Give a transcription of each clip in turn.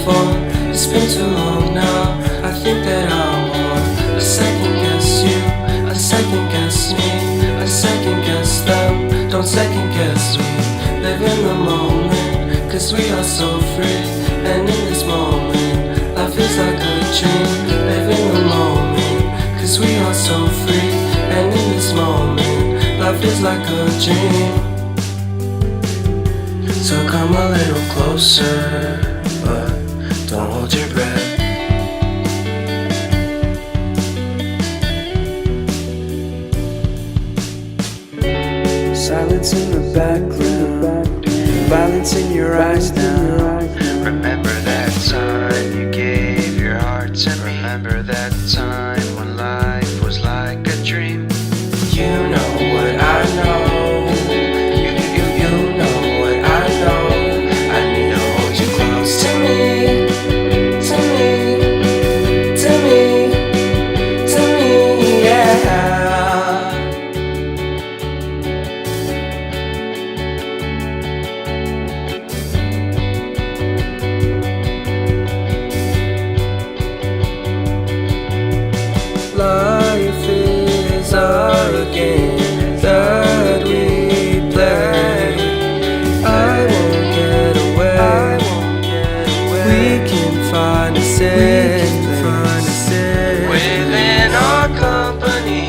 before. It's been too long now. I think that I'm on. I second guess you, I second guess me, I second guess them. Don't second guess me. Live in the moment, cause we are so free. And in this moment, life is like a dream. Live in the moment, cause we are so free. And in this moment, life is like a dream. So come a little closer, but don't hold your breath. Silence in the background, violence in your eyes now. Remember that time you gave your heart to me. Remember that time when life was like a dream. You know what I know. You know what I know. I need to hold you close to me, to me, to me, to me, yeah. Life is a game that we play. I won't get away. We can find a safe place Within our company,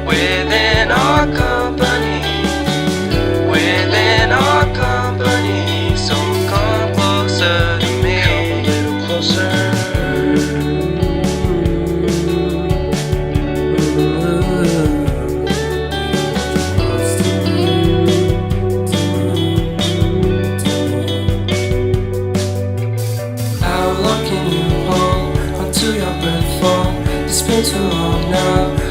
within our company, within our company. So come closer to me, come a little closer. How long can you hold onto your breath for? It's been too long now.